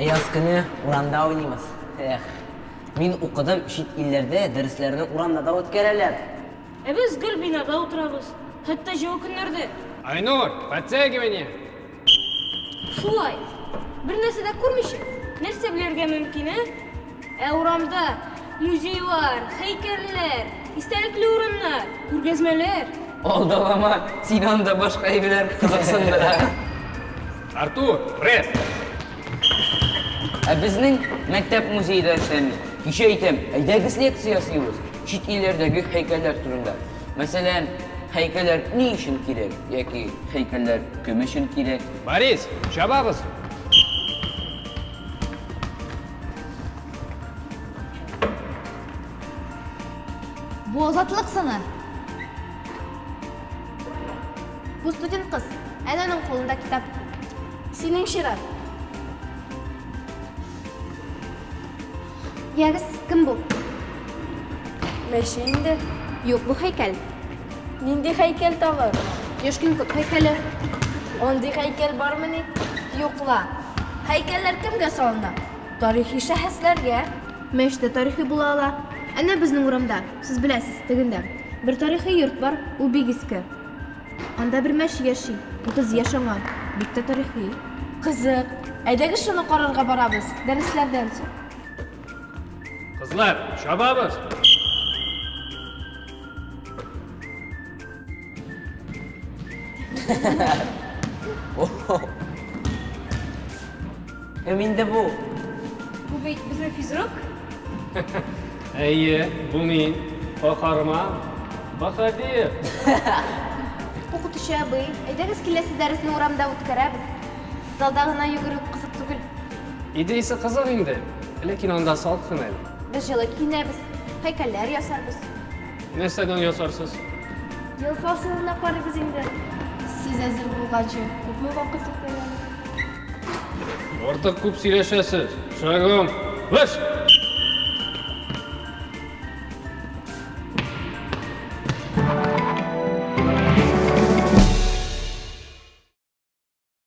Yaz günü Uran'da oynayımız. Min okudum şit illerde derslerini Uran'da da ötkererler. Biz gül binada oturabız. Hatta jao günlerde. Aynur, patsaya güveniye. Şulay. Bir nesede kurmuşum. Nerse bilerge mümkün Uramda müziği var, heykeller, istelikli urunlar, görgezmeler. Oldu ama Sinan da başka evler kızıksındır. Artur, res. Bizning mektep müziği derslerini kişeytem, aydaki leksiyasıyız. Şit illerdeki heykeller turunda. Mesela heykeller ne için gerek? Yaki heykeller kim için gerek? Boris, şababız. Bu azatlık sana. Bu student kız. Onun kolunda kitap. Senin şirap. Yagız kim bu? Meşeğinde. Yok bu heykel. Nindi heykel tavır. Yoşkin kut heykeli. Ondi heykel var mı ne? Yokla. Heykeller kimge salına? Tarihi şahıslarga. Meşte tarihi bulala. Ana bizning uramda. Siz bilasiz, teginde. Bir tarihi yurt var, u bigiski. Anda bir meş yaşay. Bu kız yaşaman. Bitti tarihi. Kızık. Aydaki şunu qararga barabız. Derslerden soň. Kızlar, şababız. Emin de bu. Bu beyt bize fizrok. Eye, bu min, bakarma, bakadir. Okutuşa bey. Aydagız kilesi dersini uramda utkarabız. Zaldağına yuguruk kızık tugul. İdrisi kızık indi. Lekin onda salkın el. Biz жылы kiyinebіз. Heykeller yasarбыз. Neseden yasarsız? Yıl faslına qarabız indi. Siz әзір болғанша көпме вақыт өткөргөн? Ortak kup sileşesiz. Şagım, vış!